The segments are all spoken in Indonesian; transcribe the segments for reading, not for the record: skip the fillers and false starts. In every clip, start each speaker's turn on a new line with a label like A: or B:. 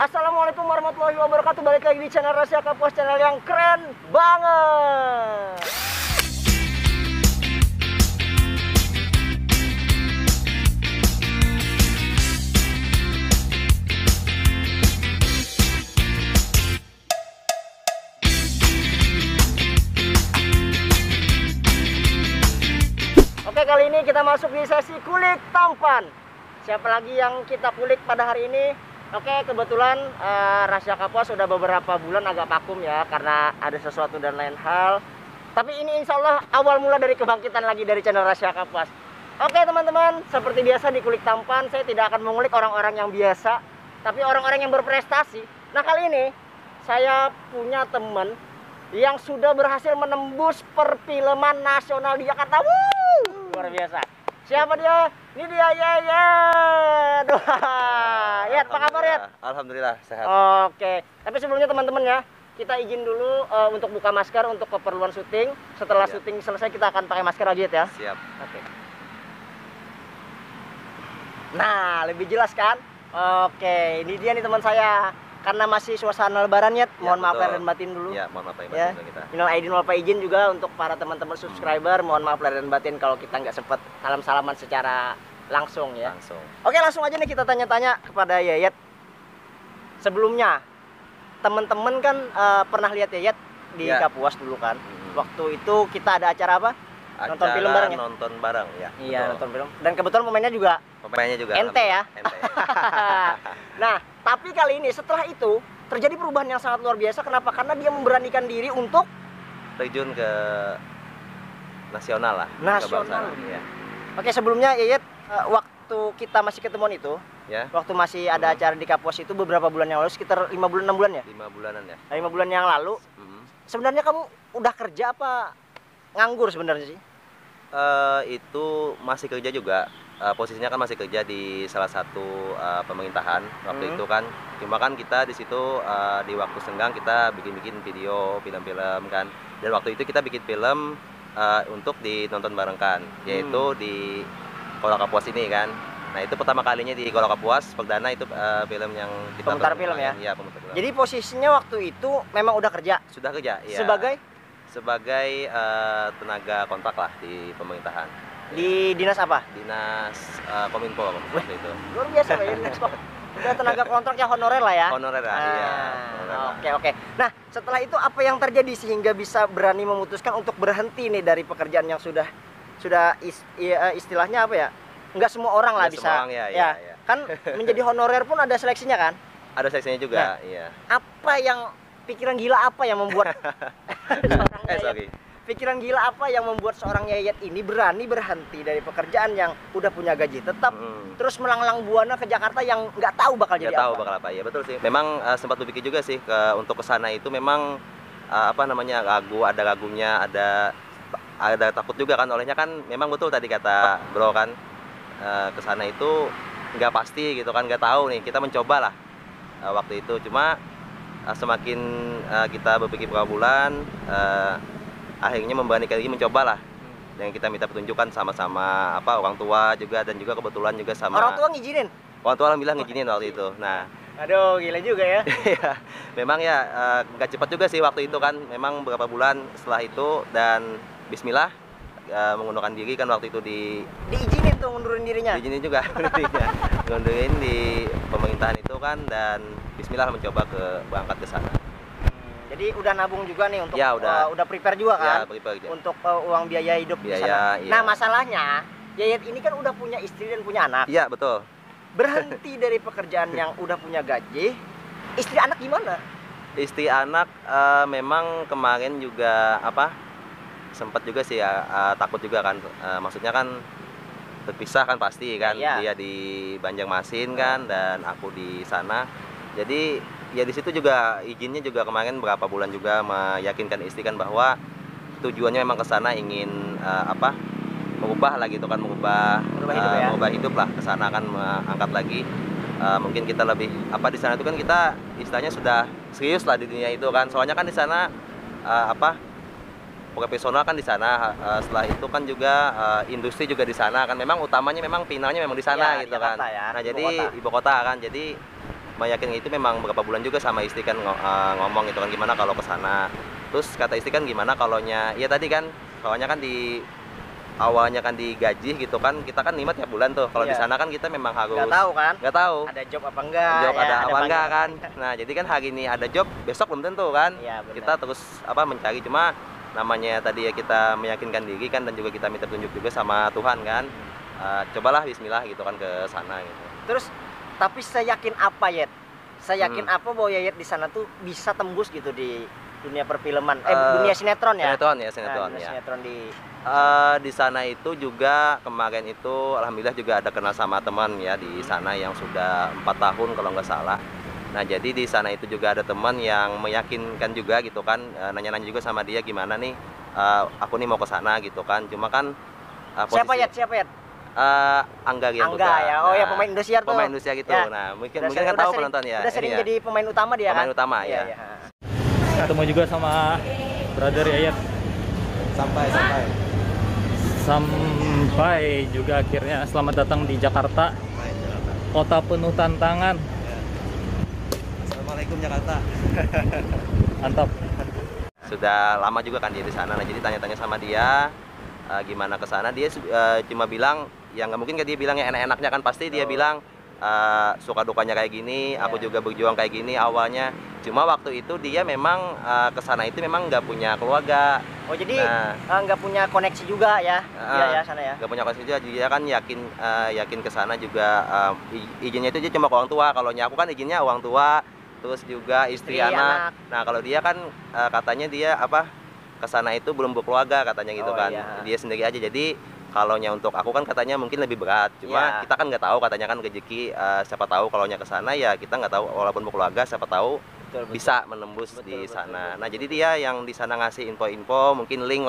A: Assalamualaikum warahmatullahi wabarakatuh. Balik lagi di channel Rahasia Kapuas, channel yang keren banget. Oke, kali ini kita masuk di sesi kulik tampan. Siapa lagi yang kita kulik pada hari ini? Oke, kebetulan Rahasia Kapuas sudah beberapa bulan agak vakum ya, karena ada sesuatu dan lain hal. Tapi ini insya Allah awal mula dari kebangkitan lagi dari channel Rahasia Kapuas. Oke teman-teman, seperti biasa di kulik tampan, saya tidak akan mengulik orang-orang yang biasa, tapi orang-orang yang berprestasi. Nah, kali ini saya punya teman yang sudah berhasil menembus perfilman nasional di Jakarta. Luar biasa. Siapa dia? Ini dia, Yayat. Yayat, apa kabar, Yayat?
B: Alhamdulillah, sehat.
A: Oke, tapi sebelumnya teman-teman ya, kita izin dulu untuk buka masker untuk keperluan syuting. Setelah syuting selesai kita akan pakai masker lagi ya.
B: Siap.
A: Oke. Nah, lebih jelas kan? Oke, ini dia nih teman saya. Karena masih suasana lebaran ya, mohon maaf lahir dan batin dulu.
B: Ya, mohon maaf lahir
A: ya.
B: batin kita.
A: Minal aidin wal faizin juga untuk para teman-teman subscriber, mohon maaf lahir dan batin kalau kita nggak sempat salam-salaman secara langsung ya.
B: Langsung.
A: Oke, langsung aja nih kita tanya-tanya kepada Yayat. Sebelumnya, teman-teman kan pernah lihat Yayat di Kapuas dulu kan? Waktu itu kita ada acara apa? Nonton film bareng ya?
B: Nonton bareng ya.
A: Iya, betul. Nonton film. Dan kebetulan pemainnya juga ente ya.
B: Ente.
A: Nah, tapi kali ini setelah itu terjadi perubahan yang sangat luar biasa. Kenapa? Karena dia memberanikan diri untuk
B: terjun ke nasional lah.
A: Nasional.
B: Ya.
A: Oke, sebelumnya Yayat, waktu kita masih ketemuan itu,
B: ya.
A: Waktu masih ada acara di Kapuas itu beberapa bulan yang lalu, sekitar 5 bulan 6 bulan ya?
B: 5 bulanan ya.
A: 5 bulan yang lalu. Sebenarnya kamu udah kerja apa nganggur sebenarnya sih?
B: Itu masih kerja juga. Posisinya kan masih kerja di salah satu pemerintahan waktu itu kan. Cuma kan kita di situ di waktu senggang kita bikin video, film-film kan. Dan waktu itu kita bikin film untuk ditonton bareng kan, yaitu di Kolak Kapuas ini kan. Nah, itu pertama kalinya di Kolak Kapuas, perdana itu film yang kita
A: komentar film ya.
B: Iya, komentar film.
A: Jadi posisinya waktu itu memang udah kerja.
B: Sudah kerja, iya. Sebagai tenaga kontrak lah di pemerintahan.
A: Di dinas apa?
B: Dinas Kominfo waktu itu.
A: Luar biasa ya, dinas kok. Udah tenaga kontrak ya, honorer lah ya.
B: Honorer lah, iya.
A: Oke. Nah, setelah itu apa yang terjadi sehingga bisa berani memutuskan untuk berhenti nih dari pekerjaan yang sudah istilahnya apa ya? Enggak semua orang lah bisa.
B: Semua orang, ya.
A: Kan menjadi honorer pun ada seleksinya kan?
B: Ada seleksinya juga, iya.
A: Apa yang pikiran gila apa yang membuat pikiran gila apa yang membuat seorang Yayat ini berani berhenti dari pekerjaan yang udah punya gaji tetap, terus melanglang buana ke Jakarta yang nggak tahu bakal jadi apa?
B: Bakal apa, ya betul sih. Memang sempat berpikir juga sih untuk kesana itu memang ada ragunya, ada takut juga kan. Olehnya kan memang betul tadi kata bro kan, kesana itu nggak pasti gitu kan, nggak tahu nih. Kita mencoba lah waktu itu. Cuma semakin kita berpikir beberapa bulan, akhirnya memberanikan diri mencoba lah. Dan kita minta petunjukan sama-sama orang tua juga, dan juga kebetulan juga sama
A: orang tua ngizinin.
B: Orang tua alhamdulillah ngizinin waktu itu. Nah,
A: aduh gila juga ya.
B: Memang ya nggak cepat juga sih waktu itu kan. Memang beberapa bulan setelah itu, dan bismillah mengundurkan diri kan waktu itu
A: diizinin tuh ngundurin dirinya.
B: Diizinin juga ngundurin di pemerintahan itu kan, dan bismillah mencoba berangkat ke sana.
A: Jadi udah nabung juga nih untuk
B: ya,
A: udah prepare juga kan?
B: Ya, prepare
A: untuk uang biaya hidup di sana.
B: Iya.
A: Nah, masalahnya Yayat ini kan udah punya istri dan punya anak.
B: Iya, betul.
A: Berhenti dari pekerjaan yang udah punya gaji, istri anak gimana?
B: Istri anak memang kemarin juga sempat juga sih takut juga kan. Maksudnya kan terpisah kan pasti kan. Dia di Banjarmasin kan, dan aku di sana. Jadi ya di situ juga izinnya juga kemarin berapa bulan juga meyakinkan istri kan bahwa tujuannya memang ke sana ingin mengubah lah gitu kan, mengubah hidup lah ke sana kan, angkat lagi. Mungkin kita lebih di sana itu kan kita istilahnya sudah serius lah di dunia itu kan. Soalnya kan di sana profesional kan di sana, setelah itu kan juga industri juga di sana kan. Memang utamanya memang finalnya memang di sana gitu kan.
A: Ya,
B: nah, jadi ibu kota kan. Jadi meyakinkan itu memang beberapa bulan juga sama istri kan ngomong gitu kan gimana kalau ke sana. Terus kata istri kan gimana kalaunya ya tadi kan soalnya kan di awalnya kan digaji gitu kan, kita kan 5 tiap bulan tuh. Kalau di sana kan kita memang harus
A: nggak tahu kan,
B: nggak tahu
A: ada job apa enggak,
B: job
A: ya,
B: ada apa enggak
A: panggilan.
B: kan. Nah jadi kan hari ini ada job, besok belum tentu kan.
A: Ya,
B: kita terus mencari, cuma namanya tadi ya kita meyakinkan diri kan, dan juga kita minta petunjuk juga sama Tuhan kan. Cobalah Bismillah gitu kan ke sana gitu.
A: Terus tapi saya yakin apa Yet? Saya yakin apa bahwa Yayat di sana tuh bisa tembus gitu di dunia perfilman, dunia sinetron ya.
B: Sinetron ya.
A: Sinetron
B: di sana itu juga kemarin itu alhamdulillah juga ada kenal sama teman ya di sana yang sudah 4 tahun kalau nggak salah. Nah jadi di sana itu juga ada teman yang meyakinkan juga gitu kan, nanya-nanya juga sama dia gimana nih, aku nih mau ke sana gitu kan. Cuma kan
A: Siapa Yat?
B: Angga gitu.
A: Angga ya. Oh ya, pemain Indosiar tuh.
B: Pemain Indosiar gitu. Ya. Nah, mungkin kan tahu penonton ya.
A: Udah sering jadi pemain utama dia
B: pemain
A: kan?
B: utama ya.
C: Ketemu juga sama brother Yayat. Sampai juga akhirnya selamat datang di Jakarta. Kota penuh tantangan.
B: Assalamualaikum Jakarta.
C: Mantap.
B: Sudah lama juga kan dia di sana. Nah, jadi tanya-tanya sama dia gimana ke sana. Dia cuma bilang ya nggak mungkin kan dia bilang ya enak-enaknya kan, pasti dia bilang suka dukanya kayak gini. Aku juga berjuang kayak gini awalnya. Cuma waktu itu dia memang ke sana itu memang nggak punya keluarga.
A: Oh jadi nggak punya koneksi juga ya? Iya ya sana ya.
B: Nggak punya koneksi juga. Dia kan yakin ke sana juga izinnya itu dia cuma ke orang tua. Kalau aku kan izinnya orang tua, terus juga istri anak. Nah kalau dia kan katanya dia ke sana itu belum berkeluarga katanya gitu kan. Iya. Dia sendiri aja. Jadi kalaunya untuk aku kan katanya mungkin lebih berat. Cuma kita kan nggak tahu, katanya kan rezeki siapa tahu kalaunya ke sana ya kita nggak tahu, walaupun berkeluarga siapa tahu bisa menembus di sana. Nah jadi dia yang di sana ngasih info-info, mungkin link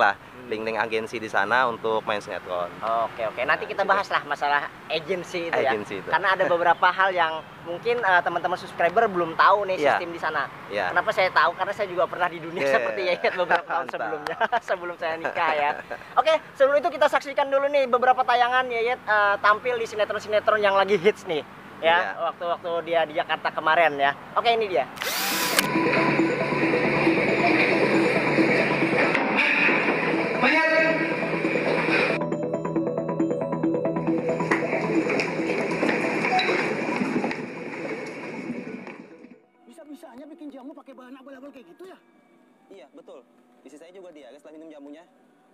B: agensi di sana untuk main sinetron.
A: Oke. Nanti kita bahas lah masalah agensi itu ya.
B: Itu.
A: Karena ada beberapa hal yang mungkin teman-teman subscriber belum tahu nih sistem di sana. Kenapa saya tahu? Karena saya juga pernah di dunia seperti Yayat beberapa tahun sebelumnya, sebelum saya nikah ya. Oke, sebelum itu kita saksikan dulu nih beberapa tayangan Yayat tampil di sinetron-sinetron yang lagi hits nih. Ya, waktu-waktu dia di Jakarta kemarin ya. Oke, ini dia.
D: Bisa-bisanya bikin jamu pakai bahan abal-abal kayak gitu ya?
B: Iya, betul. Istri saya juga dia setelah minum jamunya.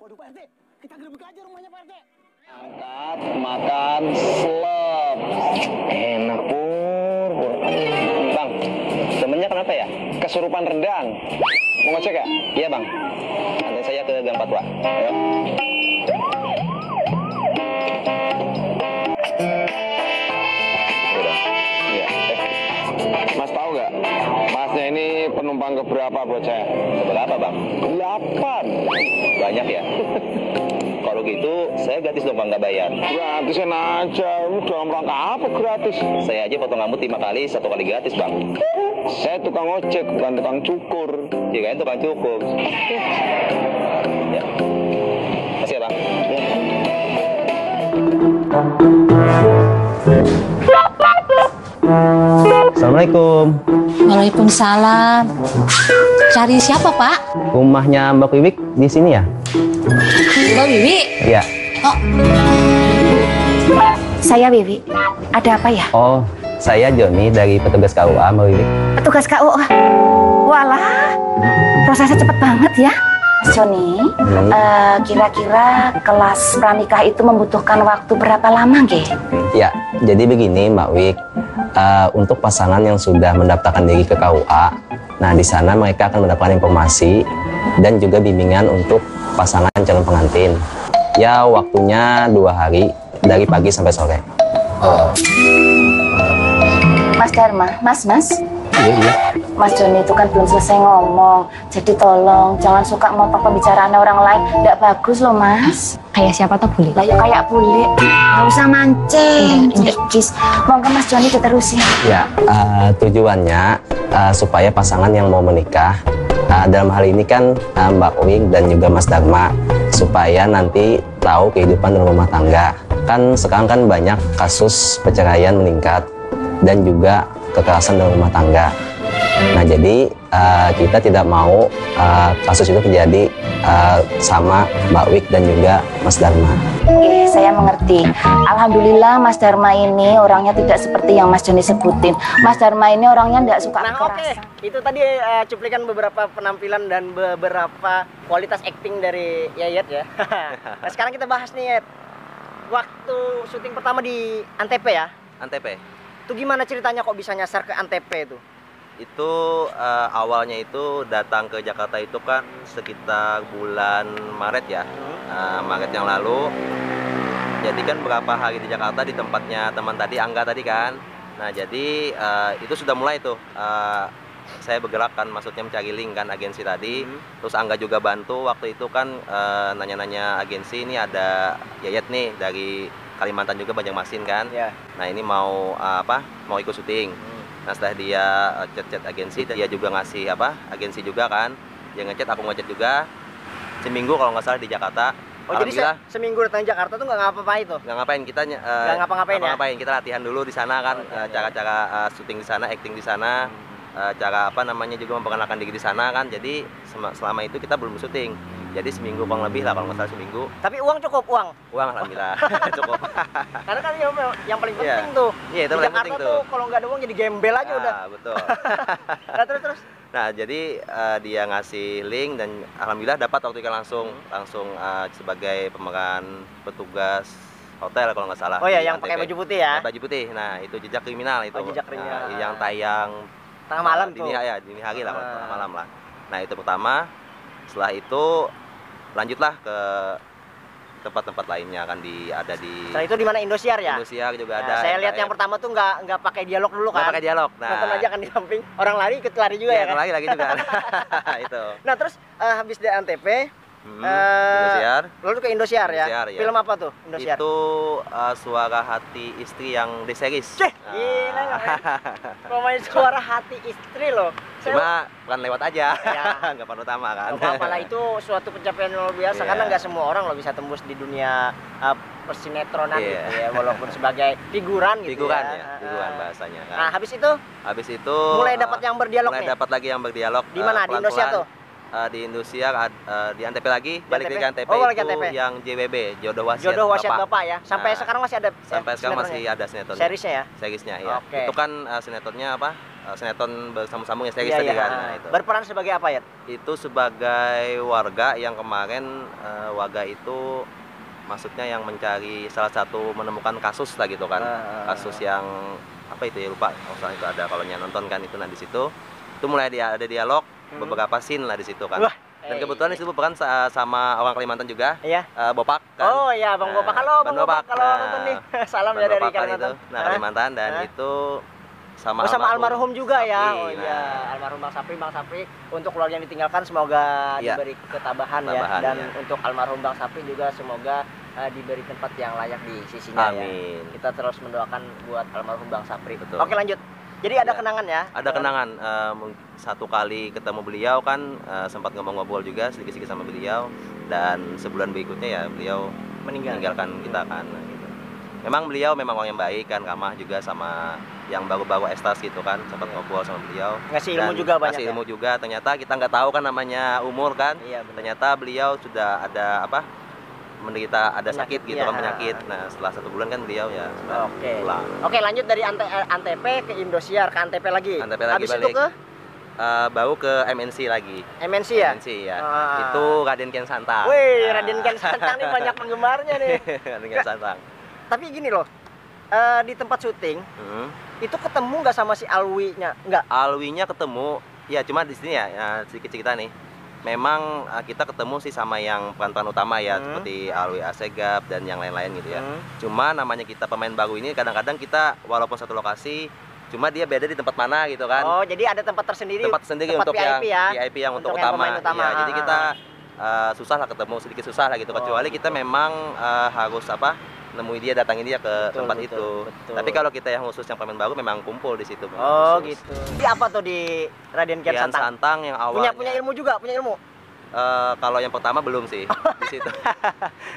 D: Waduh Pak RT, kita gerbek aja rumahnya Pak RT.
E: Angkat, makan, slop. Enak pur. Bang, temennya kenapa ya? Kesurupan rendang. Mau ngecek ya? Iya bang. Nanti saya ke Gang 4 Pak. Ayo. Udah. Iya. Mas tahu nggak? Masnya ini penumpang keberapa buat saya? Keberapa bang? 8. Banyak ya? Kalau gitu, saya gratis dong bang, nggak bayar. Gratisin aja, dalam rangka apa gratis? Saya aja potong rambut 5 kali, 1 kali gratis bang. Saya tukang ojek, bukan tukang cukur. Ya kan tukang cukur. Ya. Makasih ya bang. Ya.
B: Assalamualaikum.
F: Waalaikumsalam. Cari siapa Pak?
B: Rumahnya Mbak Wiwik di sini ya?
F: Mbak Wiwi?
B: Iya.
F: Oh, saya Wiwi. Ada apa ya?
B: Oh, saya Joni dari petugas KUA Mbak Wiwik.
F: Petugas KUA. Walah, prosesnya cepet banget ya. Mas Joni, kira-kira kelas pranikah itu membutuhkan waktu berapa lama, Nggih?
B: Ya, jadi begini Mbak Wik. Untuk pasangan yang sudah mendaftarkan diri ke KUA, nah di sana mereka akan mendapatkan informasi dan juga bimbingan untuk pasangan calon pengantin. Ya, waktunya 2 hari dari pagi sampai sore.
F: Mas Dharma, Mas.
B: Iya.
F: Mas Joni itu kan belum selesai ngomong, jadi tolong jangan suka motong pembicaraan orang lain, nggak bagus loh Mas.
G: Kayak siapa tuh bule?
F: Lah ya kayak bule, nggak usah mancing. Kis, monggo Mas Joni diterusin.
B: Ya, tujuannya supaya pasangan yang mau menikah, dalam hal ini kan Mbak Wik dan juga Mas Dharma, supaya nanti tahu kehidupan dalam rumah tangga. Kan sekarang kan banyak kasus perceraian meningkat dan juga
G: kekerasan dalam rumah tangga. Nah, jadi kita tidak mau kasus itu terjadi sama Mbak Wik dan juga Mas Dharma.
F: Oke, saya mengerti. Alhamdulillah Mas Dharma ini orangnya tidak seperti yang Mas Joni sebutin. Mas Dharma ini orangnya tidak suka kekerasan.
A: Itu tadi cuplikan beberapa penampilan dan beberapa kualitas acting dari Yayat ya. Nah, sekarang kita bahas nih, Yayat. Waktu syuting pertama di Antep ya?
B: Antep.
A: Itu gimana ceritanya kok bisa nyasar ke Antep itu?
B: Itu awalnya itu datang ke Jakarta itu kan sekitar bulan Maret ya. Maret yang lalu. Jadi kan beberapa hari di Jakarta di tempatnya teman tadi, Angga tadi kan. Nah, jadi itu sudah mulai tuh saya bergerak kan, maksudnya mencari link kan agensi tadi. Terus Angga juga bantu waktu itu kan, nanya-nanya agensi, ini ada Yayat nih dari Kalimantan juga, Banjarmasin kan. Nah, ini mau mau ikut syuting. Nah, setelah dia chat agensi, dia juga ngasih agensi juga kan. Dia ngechat, aku ngechat juga. Seminggu kalau nggak salah di Jakarta.
A: Oh, jadi seminggu datang Jakarta tuh nggak ngapa-ngapain tuh?
B: Nggak ngapain, kita
A: nggak ngapa-ngapain ya?
B: Kita latihan dulu di sana kan, cara-cara syuting di sana, acting di sana, cara juga memperkenalkan diri di sana kan. Jadi selama itu kita belum syuting. Jadi seminggu kurang lebih lah, kalau nggak salah seminggu.
A: Tapi uang cukup, uang
B: alhamdulillah cukup.
A: Karena kan yang paling penting tuh.
B: Iya, itu paling penting tuh.
A: Kalau nggak ada uang jadi gembel aja udah.
B: Betul.
A: Nah, terus.
B: Nah, jadi dia ngasih link dan alhamdulillah dapat waktu itu langsung sebagai pemeran petugas hotel kalau nggak salah.
A: Oh ya, yang pakai baju putih ya?
B: Baju putih. Nah, itu Jejak Kriminal itu.
A: Jejak Kriminal.
B: Yang tayang
A: tengah malam tuh.
B: Dini hari lah, tengah malam lah. Nah, itu pertama. Setelah itu lanjutlah ke tempat-tempat lainnya kan, ada di.
A: Setelah itu di mana, Indosiar ya?
B: Indosiar juga ada.
A: Saya lihat yang pertama tuh nggak pakai dialog dulu kan?
B: Nggak pakai dialog. Nah,
A: nonton aja kan di samping, orang lari ikut lari juga ya kan?
B: Lagi juga. Itu.
A: Nah, terus habis di Antv,
B: Indosiar.
A: lalu ke Indosiar ya?
B: Ya.
A: Film apa tuh Indosiar?
B: Itu Suara Hati Istri yang D-series.
A: Gila, pemain Suara Hati Istri loh.
B: Cuma bukan lewat aja,
A: ya.
B: nggak perlu utama kan.
A: Apalah itu suatu pencapaian luar biasa, karena nggak semua orang loh bisa tembus di dunia persinetronan gitu ya, walaupun sebagai figuran gitu.
B: Figuran bahasanya kan.
A: Nah, habis itu
B: mulai
A: dapat yang berdialog nih.
B: Dapat lagi yang berdialog.
A: Di mana? Di Indosiar tuh?
B: Di Indosiar, di Antep lagi, balik lagi ke Antep itu yang JWB, Jodoh Wasiat
A: Bapak ya. Sampai sekarang masih ada.
B: Sampai sekarang masih ada sinetron.
A: Seriesnya ya?
B: Seriesnya ya.
A: Okay.
B: Itu kan sinetronnya sinetron bersambung-sambung ya, series tadi kan. Nah, itu.
A: Berperan sebagai apa ya?
B: Itu sebagai warga yang kemarin warga itu maksudnya yang mencari menemukan kasus lah gitu kan. Kasus yang apa itu ya, lupa. Kalau itu ada, kalau nonton kan itu, nah di situ itu mulai ada dialog, beberapa scene lah di situ kan. Dan kebetulan di situ berperan sama orang Kalimantan juga.
A: Iya.
B: Bopak kan.
A: Oh iya, Bang Bopak. Halo Bang Bopak, kalau nonton nih. Salam ya dari Kalimantan.
B: Nah, Kalimantan dan itu sama
A: almarhum juga ya.
B: Sapri.
A: Oh iya, almarhum Bang Sapri. Untuk keluarga yang ditinggalkan semoga diberi ketabahan ya. Dan untuk almarhum Bang Sapri juga semoga diberi tempat yang layak di sisinya.
B: Amin.
A: Ya. Kita terus mendoakan buat almarhum Bang Sapri.
B: Betul.
A: Oke, lanjut. Jadi ada kenangan ya? Ada
B: kenangan. Satu kali ketemu beliau kan, sempat ngomong-ngobrol juga sedikit-sedikit sama beliau. Dan sebulan berikutnya ya beliau meninggalkan kita kan. Gitu. Memang beliau orang yang baik kan, ramah juga sama yang baru-baru estas gitu kan. Sempat ngobrol sama beliau.
A: Ngasih ilmu juga banyak.
B: Ngasih ilmu juga. Ternyata kita nggak tahu kan namanya umur kan.
A: Iya,
B: ternyata beliau sudah ada menderita sakit gitu kan, penyakit. Nah, setelah 1 bulan kan beliau ya pulang. Oke, lanjut dari
A: Antv ke Indosiar, ke Antv lagi. Habis
B: balik.
A: itu ke
B: baru ke MNC lagi.
A: MNC ya?
B: MNC ya. Itu Raden Kian Santang.
A: Wih, Raden Kian Santang nih banyak penggemarnya nih.
B: Raden Kian Santang.
A: Tapi gini loh, di tempat syuting itu ketemu nggak sama si Alwi-nya? Nggak?
B: Alwi-nya ketemu, ya cuma di sini ya sedikit cerita nih. Memang kita ketemu sih sama yang peran-peran utama ya, seperti Alwi Asegaf dan yang lain-lain gitu ya. Cuma namanya kita pemain baru ini, kadang-kadang kita walaupun satu lokasi, cuma dia beda di tempat mana gitu kan.
A: Oh, jadi ada tempat tersendiri. Tempat
B: untuk
A: VIP
B: yang VIP yang untuk utama. Ya, jadi kita susah lah ketemu, sedikit susah lah gitu. Kecuali kita memang harus nemui dia, datangin dia ke tempat itu. Tapi kalau kita yang khusus yang pemain baru memang kumpul di situ.
A: Oh khusus. Gitu. Di apa tuh di Raden Kian
B: Santang yang awalnya.
A: Punya ilmu juga, punya ilmu.
B: Kalau yang pertama belum sih. Di situ.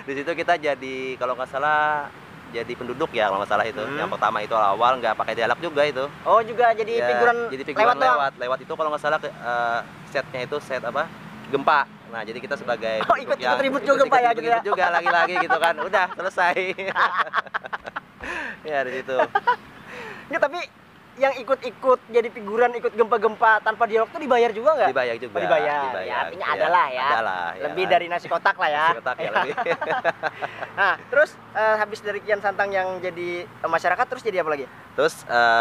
B: Di situ kita jadi kalau nggak salah jadi penduduk ya kalau nggak salah itu. Yang pertama itu awal nggak pakai dialog juga itu.
A: Oh juga jadi
B: Ya,
A: figuran,
B: jadi figuran
A: lewat.
B: lewat itu kalau nggak salah setnya itu set apa gempa. Nah jadi kita sebagai
A: Oh,
B: penduduk
A: ikut ribut juga, Pak, ya, gitu ya?
B: juga lagi-lagi gitu kan, udah selesai. Ya di situ.
A: Nggak, tapi yang ikut-ikut jadi figuran ikut gempa-gempa tanpa dialog tuh dibayar juga nggak?
B: Dibayar juga.
A: Oh, dibayar. Ya, artinya
B: Iya,
A: adalah ya.
B: adalah, ya.
A: Lebih dari nasi kotak lah ya.
B: Nasi kotak ya lebih.
A: Nah, terus habis dari Kian Santang yang jadi masyarakat, terus jadi apa lagi?
B: Terus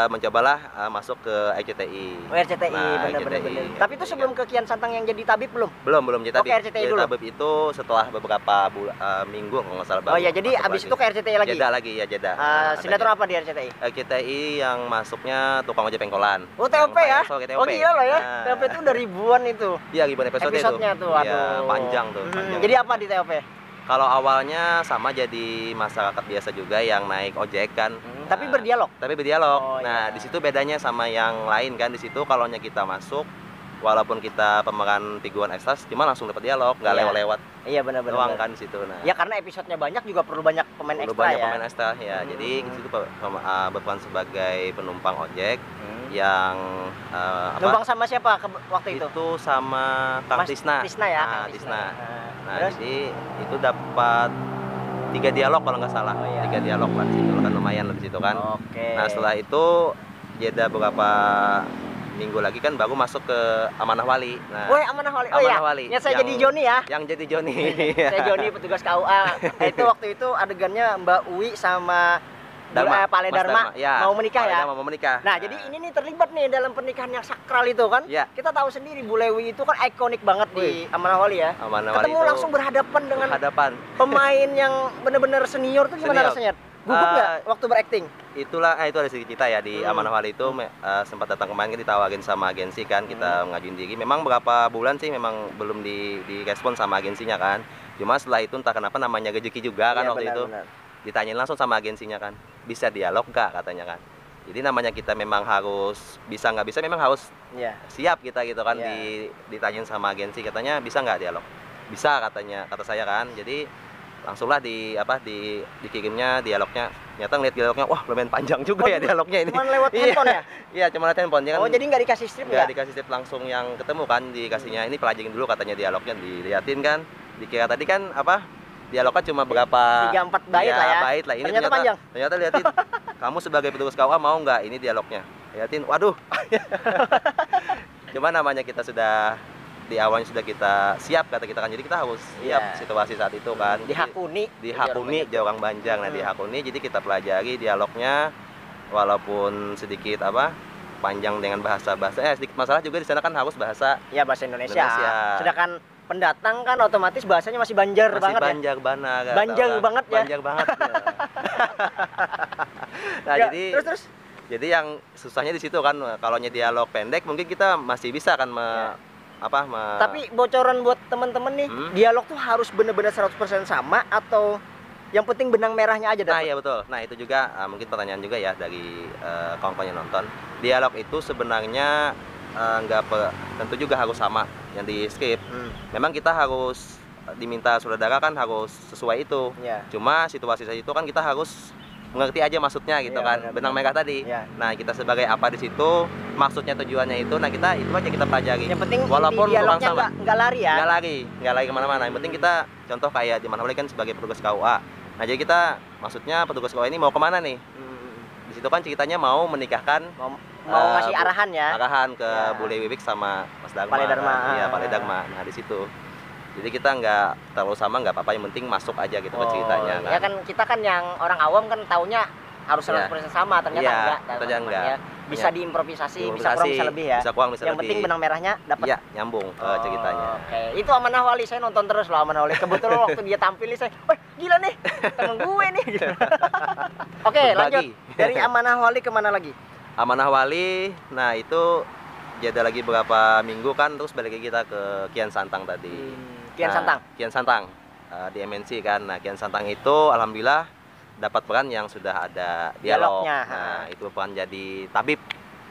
B: mencobalah masuk ke RCTI.
A: Oh, RCTI,
B: Nah,
A: bener-bener.
B: RCTI.
A: Tapi itu sebelum ke Kian Santang yang jadi tabib belum?
B: Belum jadi tabib.
A: Oke, RCTI
B: Jadi
A: dulu.
B: tabib itu setelah beberapa minggu kalau nggak salah.
A: Oh ya, jadi abis itu ke RCTI lagi?
B: Jeda lagi ya, jeda.
A: Sinetron apa di RCTI?
B: RCTI yang masuknya tukang ojek pengkolan.
A: Oh, TOP ya?
B: Yang TOP.
A: Oh gila loh ya,
B: Nah.
A: TOP itu udah ribuan itu.
B: Iya, ribuan episode itu.
A: Episodenya tuh,
B: Iya,
A: aduh.
B: panjang tuh. Panjang.
A: Jadi apa di TOP?
B: Kalau awalnya sama jadi masyarakat biasa juga yang naik ojek kan.
A: Tapi berdialog?
B: Tapi berdialog.
A: Oh,
B: Nah,
A: iya.
B: di situ bedanya sama yang lain kan. Di situ kalau kita masuk, walaupun kita pemeran figuran ekstra, cuma langsung dapat dialog, nggak
A: Iya.
B: lewat-lewat
A: Iya benar-benar.
B: doang kan di situ. Nah,
A: Ya karena episodenya banyak juga perlu banyak pemain
B: perlu
A: ekstra
B: banyak
A: ya.
B: pemain ekstra ya. Jadi di situ berperan sebagai penumpang ojek yang
A: Numpang sama siapa waktu itu?
B: itu sama Kang
A: Mas
B: Tisna.
A: Tisna ya,
B: Nah,
A: Kang
B: Tisna. Nah,
A: Terus?
B: jadi itu dapat 3 dialog kalau nggak salah.
A: Oh, iya.
B: 3 dialog lah di situ kan, lumayan lah di situ kan.
A: Oke.
B: Nah, setelah itu jeda beberapa minggu lagi kan baru masuk ke Amanah Wali. Nah,
A: Woi, Amanah Wali. Oh ya.
B: Amanah Wali.
A: Ya saya
B: Yang-
A: jadi Joni ya.
B: yang jadi Joni.
A: Saya Joni petugas KUA. Itu waktu itu adegannya Mbak Uwi sama Pak
B: Mas
A: Darma
B: ya,
A: mau menikah
B: Pak
A: ya.
B: Darma mau menikah.
A: Nah, jadi ini nih terlibat nih dalam pernikahan yang sakral itu kan.
B: Iya.
A: Kita tahu sendiri Bu Lewi itu kan ikonik banget di Amanah Wali ya.
B: Amanah Wali
A: Ketemu
B: itu
A: langsung berhadapan dengan
B: hadapan.
A: pemain yang benar-benar senior tuh gimana
B: Senior.
A: rasanya? Gugup nggak waktu berakting?
B: Itulah itu ada sedikit kita ya di Amanah Wali itu sempat datang kemarin kan ditawarin sama agensi kan, kita ngajuin diri. Memang beberapa bulan sih memang belum direspon sama agensinya kan. Cuma setelah itu entah kenapa namanya rezeki juga kan
A: Iya,
B: waktu itu.
A: benar-benar.
B: Ditanyain langsung sama agensinya kan, bisa dialog nggak katanya kan. Jadi namanya kita memang harus bisa nggak bisa memang harus
A: Iya.
B: siap kita gitu kan.
A: Iya.
B: Ditanyain sama agensi katanya bisa nggak dialog, bisa katanya, kata saya kan. Jadi langsunglah dikirimnya dialognya. Ternyata ngeliat dialognya, wah lumayan panjang juga ya dialognya ini.
A: Cuman lewat handphone ya?
B: Iya, cuma lewat handphone. Dia kan
A: Oh, jadi nggak dikasih strip
B: nggak
A: ya?
B: dikasih tip langsung yang ketemu kan, dikasihnya ini pelajarin dulu katanya dialognya, diliatin kan. Dikira tadi kan dialognya cuma berapa
A: 3-4 bait lah ya.
B: bait lah. Ini
A: Ternyata panjang.
B: Ternyata liatin, kamu sebagai petugas KUA mau nggak ini dialognya? Liatin, waduh. Cuma namanya kita sudah di awalnya sudah kita siap kata kita kan, jadi kita harus siap
A: Iya.
B: situasi saat itu kan.
A: Dihakuni.
B: Dihakuni Jawang Banjang. Nah, dihakuni jadi kita pelajari dialognya, walaupun sedikit panjang dengan bahasa-bahasa sedikit masalah juga di sana kan harus bahasa
A: Ya bahasa Indonesia.
B: Indonesia.
A: Sedangkan pendatang kan otomatis bahasanya masih Banjar
B: masih
A: banget
B: banjar bana kata
A: Banjang
B: orang.
A: banget ya.
B: Banjar banget ya. Nah,
A: ya.
B: jadi
A: Terus
B: jadi yang susahnya di situ kan, kalau dialog pendek mungkin kita masih bisa kan
A: tapi bocoran buat temen-temen nih, dialog tuh harus bener-bener 100% sama atau yang penting benang merahnya aja
B: Nah,
A: dapet?
B: iya betul. Nah, itu juga mungkin pertanyaan juga ya dari kawan-kawan yang nonton. Dialog itu sebenarnya nggak tentu juga harus sama yang di script. Memang kita harus diminta saudara kan harus sesuai itu.
A: Iya.
B: Cuma situasi itu kan kita harus mengerti aja maksudnya gitu
A: Iya,
B: kan.
A: benar-benar.
B: Benang merah tadi.
A: Iya.
B: Nah, kita sebagai apa di situ, maksudnya tujuannya itu, nah kita itu aja kita pelajari.
A: Yang penting
B: walaupun
A: inti dialognya
B: kurang sama.
A: nggak lari ya.
B: Nggak lari kemana-mana. Yang penting kita contoh kayak di mana kan sebagai petugas KUA. Nah, jadi kita maksudnya petugas KUA ini mau kemana nih? Di situ kan ceritanya mau menikahkan,
A: Mau ngasih arahan ya.
B: arahan ke
A: Ya.
B: Bule Wiwik sama Mas Dharma.
A: Pak Darma.
B: Iya, Pak Darma. Nah, di situ. Jadi kita nggak terlalu sama, nggak apa-apa, yang penting masuk aja gitu ke ceritanya kan.
A: Ya kan kita kan yang orang awam kan taunya harus 100% sama, ternyata
B: Iya,
A: enggak.
B: ternyata enggak.
A: Ya. Bisa
B: Iya.
A: diimprovisasi, bisa kurang bisa lebih ya.
B: Bisa kurang bisa
A: Yang
B: lebih.
A: penting benang merahnya dapat.
B: Iya, nyambung ke ceritanya.
A: Oke, itu Amanah Wali, saya nonton terus loh Amanah Wali. Kebetulan waktu dia tampil nih saya, wah gila nih, temen gue nih. Gitu. Oke,
B: Berbagi.
A: lanjut. Dari Amanah Wali kemana lagi?
B: Amanah Wali, nah itu jeda lagi beberapa minggu kan, terus balik lagi kita ke Kian Santang tadi.
A: Kian
B: Nah,
A: Santang?
B: Kian Santang di MNC kan. Nah, Kian Santang itu alhamdulillah dapat peran yang sudah ada dialog.
A: Dialognya,
B: Nah, itu peran jadi tabib.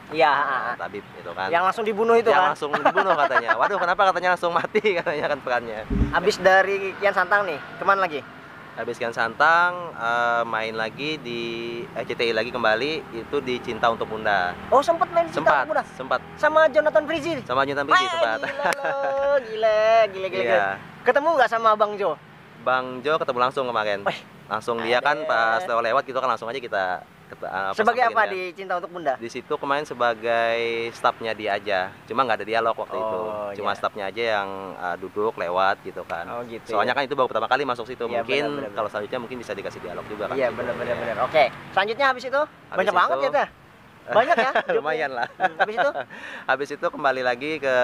A: Iya.
B: Nah, tabib itu kan.
A: Yang langsung dibunuh itu
B: yang
A: kan?
B: langsung dibunuh katanya. Waduh, kenapa katanya langsung mati katanya kan perannya.
A: Abis dari Kian Santang nih, kemana lagi?
B: Habis Kian Santang main lagi di CTI lagi kembali itu di Cinta Untuk Bunda.
A: Oh, sempat main di Cinta Untuk Bunda?
B: Sempat.
A: Sama Jonathan Frizzy?
B: Sama Jonathan Frizzy sempat.
A: Gila. Ketemu nggak sama Bang Jo?
B: Bang Jo ketemu langsung kemarin. Langsung dia kan pas lewat gitu kan langsung aja kita
A: sebagai apa di Cinta Untuk Bunda?
B: Di situ kemarin sebagai stafnya dia aja, cuma nggak ada dialog waktu itu, cuma stafnya aja yang duduk lewat gitu kan.
A: Gitu,
B: soalnya kan itu baru pertama kali masuk situ, mungkin
A: bener.
B: kalau selanjutnya mungkin bisa dikasih dialog juga kan.
A: Iya benar. Oke, selanjutnya habis itu banyak banget ya teh. Banyak ya?
B: Lumayan lah.
A: Habis itu?
B: Habis itu kembali lagi ke